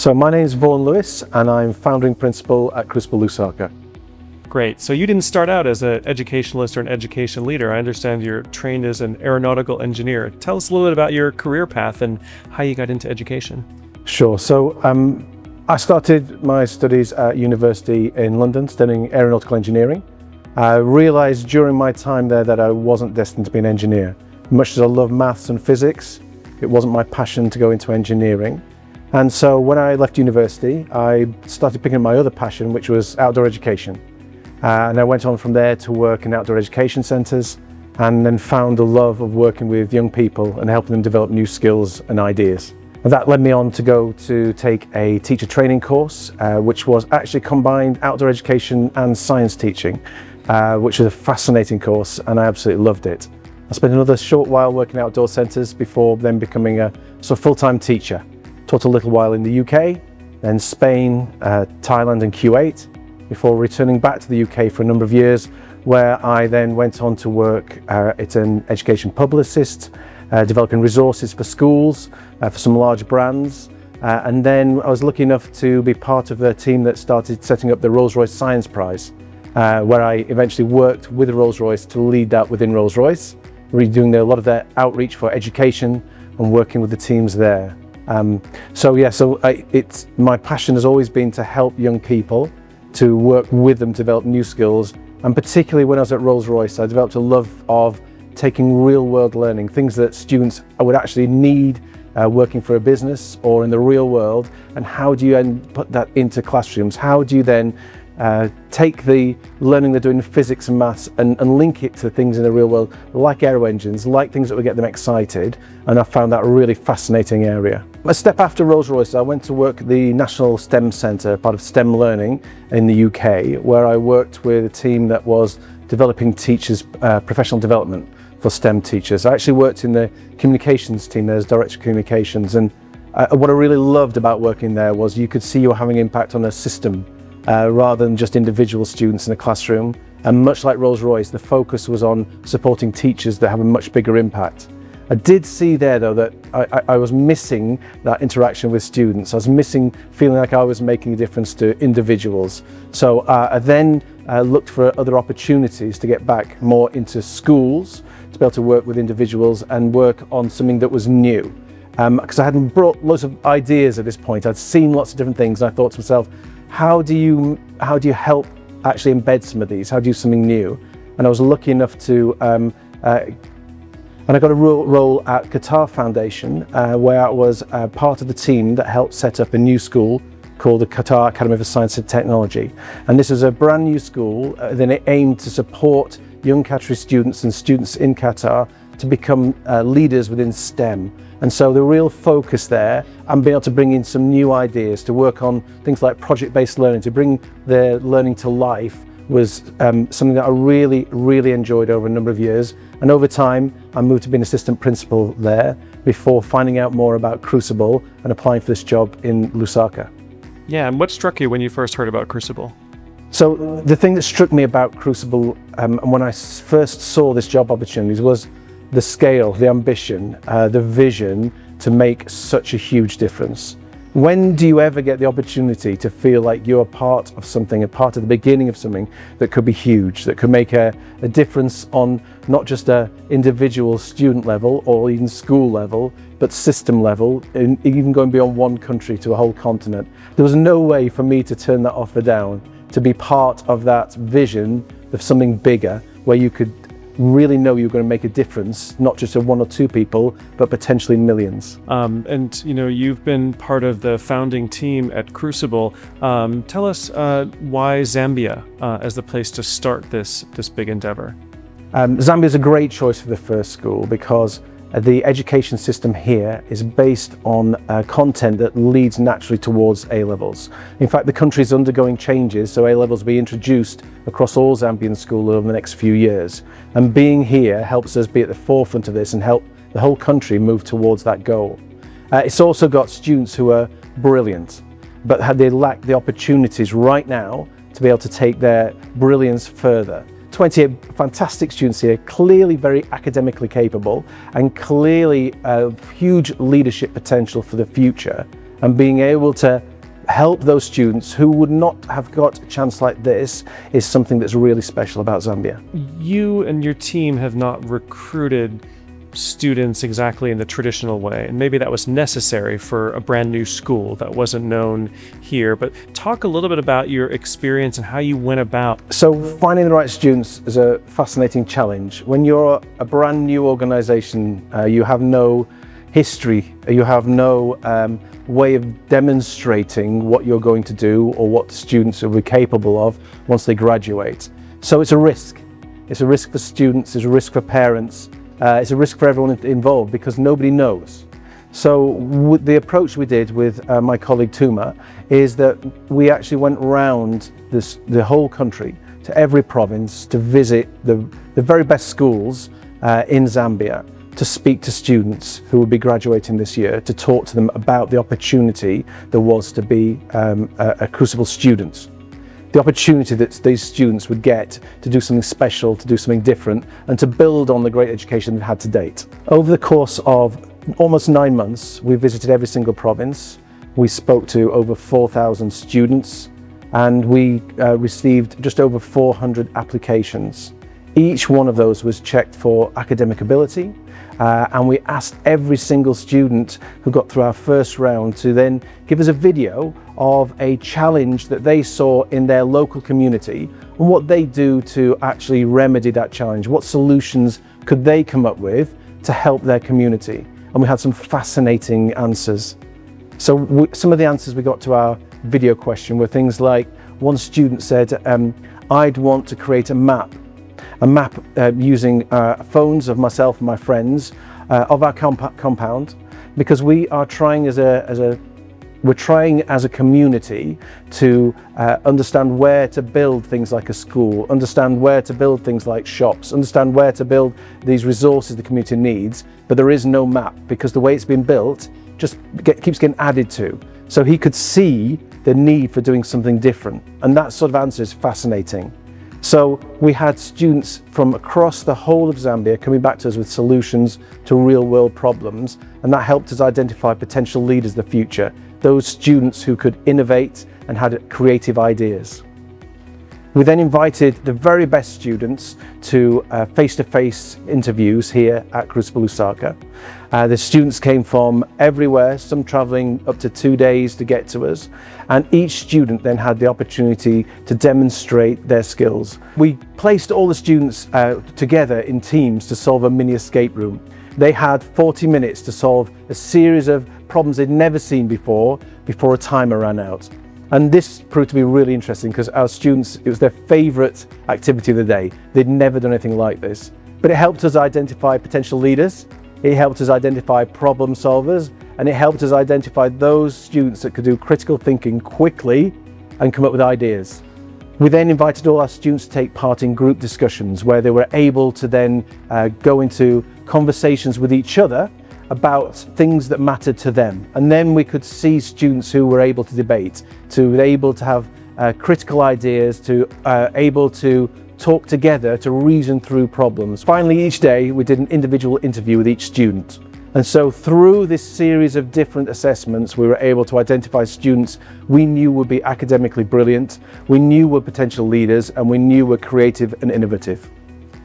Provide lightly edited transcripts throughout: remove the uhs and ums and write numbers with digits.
So my name is Vaughan and I'm founding principal at CRUCIBLE LUSAKA. Great. So you didn't start out as an educationalist or an education leader. I understand you're trained as an aeronautical engineer. Tell us a little bit about your career path and how you got into education. Sure. So I started my studies at university in London studying aeronautical engineering. I realized during my time there that I wasn't destined to be an engineer. Much as I love maths and physics, it wasn't my passion to go into engineering. And so when I left university, I started picking up my other passion, which was outdoor education. And I went on from there to work in outdoor education centres, and then found the love of working with young people and helping them develop new skills and ideas. And that led me on to go to take a teacher training course, which was actually combined outdoor education and science teaching, which was a fascinating course, and I absolutely loved it. I spent another short while working in outdoor centres before then becoming a sort of full-time teacher. Taught a little while in the UK, then Spain, Thailand and Kuwait, before returning back to the UK for a number of years, where I then went on to work as an education publicist, developing resources for schools, for some large brands. And then I was lucky enough to be part of the team that started setting up the Rolls-Royce Science Prize, where I eventually worked with Rolls-Royce to lead that within Rolls-Royce, really doing a lot of their outreach for education and working with the teams there. My passion has always been to help young people, to work with them to develop new skills, and particularly when I was at Rolls-Royce, I developed a love of taking real-world learning, things that students would actually need working for a business or in the real world, and how do you then put that into classrooms? How do you then take the learning they're doing in physics and maths and link it to things in the real world, like aero engines, like things that would get them excited, and I found that a really fascinating area. A step after Rolls-Royce, I went to work at the National STEM Centre, part of STEM Learning in the UK, where I worked with a team that was developing teachers' professional development for STEM teachers. I actually worked in the communications team there as Director of Communications, and what I really loved about working there was you could see you were having impact on a system rather than just individual students in a classroom. And much like Rolls-Royce, the focus was on supporting teachers that have a much bigger impact. I did see there though that I was missing that interaction with students. I was missing feeling like I was making a difference to individuals. So I then looked for other opportunities to get back more into schools, to be able to work with individuals and work on something that was new. Because I hadn't brought loads of ideas at this point. I'd seen lots of different things, and I thought to myself, how do you help actually embed some of these? How do you do something new? And I was lucky enough to and I got a role at Qatar Foundation, where I was part of the team that helped set up a new school called the Qatar Academy for Science and Technology. And this was a brand new school that it aimed to support young Qatari students and students in Qatar to become leaders within STEM. And so the real focus there, and being able to bring in some new ideas to work on things like project-based learning, to bring their learning to life, was something that I really enjoyed over a number of years. And over time, I moved to being assistant principal there before finding out more about CRUCIBLE and applying for this job in LUSAKA. Yeah, and what struck you when you first heard about CRUCIBLE? So the thing that struck me about CRUCIBLE and when I first saw this job opportunities was the scale, the ambition, the vision to make such a huge difference. When do you ever get the opportunity to feel like you're a part of something, a part of the beginning of something that could be huge, that could make a difference on not just an individual student level or even school level, but system level, and even going beyond one country to a whole continent? There was no way for me to turn that offer down, to be part of that vision of something bigger, where you could really know you're going to make a difference, not just to one or two people, but potentially millions. And you know, you've been part of the founding team at CRUCIBLE. Tell us why Zambia as the place to start this big endeavor. Zambia is a great choice for the first school because the education system here is based on content that leads naturally towards A-levels. In fact, the country is undergoing changes, so A-levels will be introduced across all Zambian schools over the next few years. And being here helps us be at the forefront of this and help the whole country move towards that goal. It's also got students who are brilliant, but they lack the opportunities right now to be able to take their brilliance further. 28 fantastic students here, clearly very academically capable and clearly huge leadership potential for the future, and being able to help those students who would not have got a chance like this is something that's really special about Zambia. You and your team have not recruited students exactly in the traditional way, and maybe that was necessary for a brand new school that wasn't known here, but talk a little bit about your experience and how you went about. So finding the right students is a fascinating challenge. When you're a brand new organization, you have no history, you have no way of demonstrating what you're going to do or what the students will be capable of once they graduate. So it's a risk. It's a risk for students, it's a risk for parents, it's a risk for everyone involved because nobody knows. So the approach we did with my colleague Tuma is that we actually went around the whole country to every province to visit the very best schools in Zambia, to speak to students who will be graduating this year, to talk to them about the opportunity there was to be a CRUCIBLE student. The opportunity that these students would get to do something special, to do something different, and to build on the great education they've had to date. Over the course of almost 9 months, we visited every single province. We spoke to over 4,000 students, and we received just over 400 applications. Each one of those was checked for academic ability, and we asked every single student who got through our first round to then give us a video of a challenge that they saw in their local community and what they do to actually remedy that challenge. What solutions could they come up with to help their community? And we had some fascinating answers. So some of the answers we got to our video question were things like, one student said, I'd want to create a map using phones of myself and my friends of our compound, because we are trying as a community to understand where to build things like a school, understand where to build things like shops, understand where to build these resources the community needs, but there is no map because the way it's been built just keeps getting added to. So he could see the need for doing something different, and that sort of answer is fascinating. So we had students from across the whole of Zambia coming back to us with solutions to real-world problems, and that helped us identify potential leaders of the future, those students who could innovate and had creative ideas. We then invited the very best students to face-to-face interviews here at CRUCIBLE LUSAKA. The students came from everywhere, some traveling up to 2 days to get to us, and each student then had the opportunity to demonstrate their skills. We placed all the students together in teams to solve a mini escape room. They had 40 minutes to solve a series of problems they'd never seen before a timer ran out. And this proved to be really interesting because our students, it was their favourite activity of the day. They'd never done anything like this. But it helped us identify potential leaders, it helped us identify problem solvers, and it helped us identify those students that could do critical thinking quickly and come up with ideas. We then invited all our students to take part in group discussions where they were able to then go into conversations with each other about things that mattered to them. And then we could see students who were able to debate, to be able to have critical ideas, to able to talk together, to reason through problems. Finally, each day we did an individual interview with each student. And so through this series of different assessments, we were able to identify students we knew would be academically brilliant, we knew were potential leaders, and we knew were creative and innovative.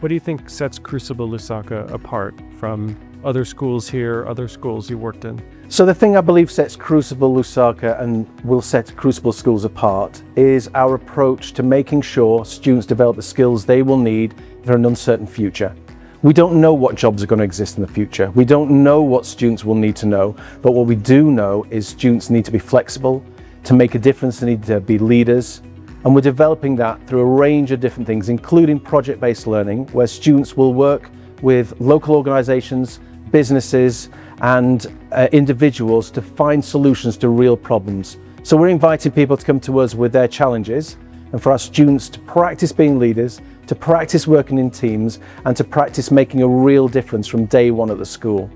What do you think sets CRUCIBLE LUSAKA apart from other schools here, other schools you worked in? So the thing I believe sets CRUCIBLE LUSAKA and will set CRUCIBLE schools apart is our approach to making sure students develop the skills they will need for an uncertain future. We don't know what jobs are going to exist in the future. We don't know what students will need to know, but what we do know is students need to be flexible. To make a difference, they need to be leaders. And we're developing that through a range of different things, including project-based learning, where students will work with local organizations, businesses, and individuals to find solutions to real problems. So we're inviting people to come to us with their challenges, and for our students to practice being leaders, to practice working in teams, and to practice making a real difference from day one at the school.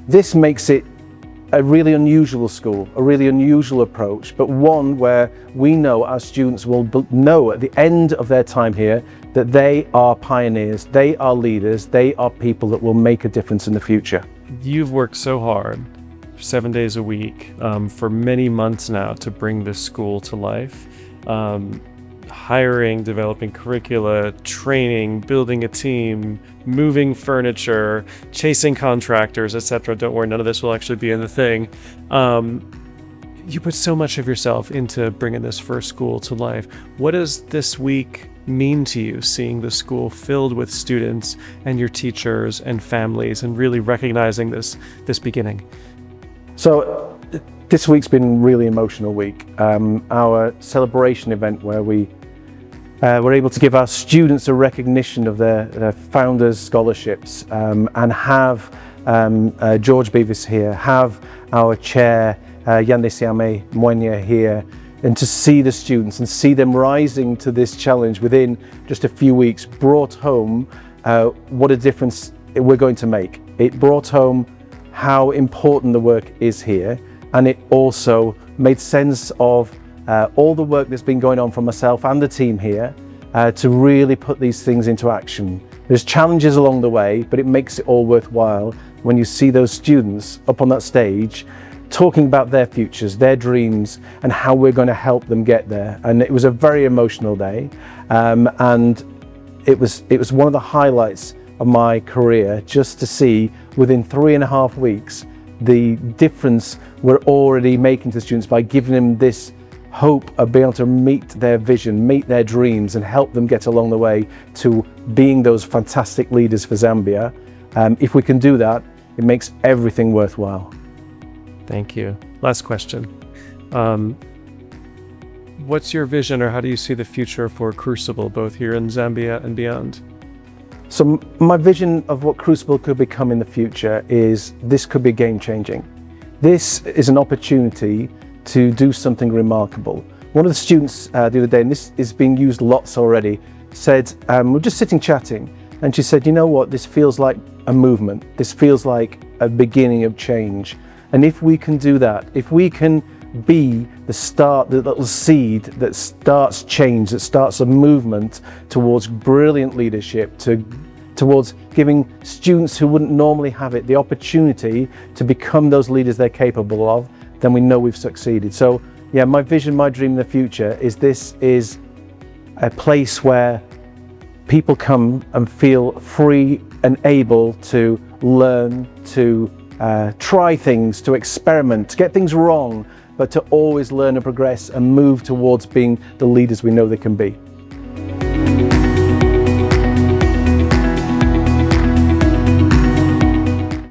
This makes it a really unusual school, a really unusual approach, but one where we know our students will know at the end of their time here that they are pioneers, they are leaders, they are people that will make a difference in the future. You've worked so hard 7 days a week for many months now to bring this school to life. Hiring, developing curricula, training, building a team, moving furniture, chasing contractors, etc. Don't worry, none of this will actually be in the thing. You put so much of yourself into bringing this first school to life. What does this week mean to you, seeing the school filled with students and your teachers and families, and really recognizing this beginning? So this week's been a really emotional week. Our celebration event where we were able to give our students a recognition of their founders' scholarships, and have George Beavis here, have our chair Yandesiame Mwenya here, and to see the students and see them rising to this challenge within just a few weeks brought home what a difference we're going to make. It brought home how important the work is here, and it also made sense of all the work that's been going on from myself and the team here to really put these things into action. There's challenges along the way, but it makes it all worthwhile when you see those students up on that stage talking about their futures, their dreams, and how we're going to help them get there. And it was a very emotional day, and it was one of the highlights of my career, just to see within 3.5 weeks the difference we're already making to students by giving them this hope of being able to meet their vision, meet their dreams, and help them get along the way to being those fantastic leaders for Zambia. If we can do that, it makes everything worthwhile. Thank you. Last question. What's your vision, or how do you see the future for CRUCIBLE, both here in Zambia and beyond? So my vision of what CRUCIBLE could become in the future is this could be game-changing. This is an opportunity to do something remarkable. One of the students the other day, and this is being used lots already, said, we're just sitting chatting, and she said, you know what, this feels like a movement. This feels like a beginning of change. And if we can do that, if we can be the start, the little seed that starts change, that starts a movement towards brilliant leadership, towards giving students who wouldn't normally have it the opportunity to become those leaders they're capable of, then we know we've succeeded. So yeah, my vision, my dream in the future is this is a place where people come and feel free and able to learn, to try things, to experiment, to get things wrong, but to always learn and progress and move towards being the leaders we know they can be.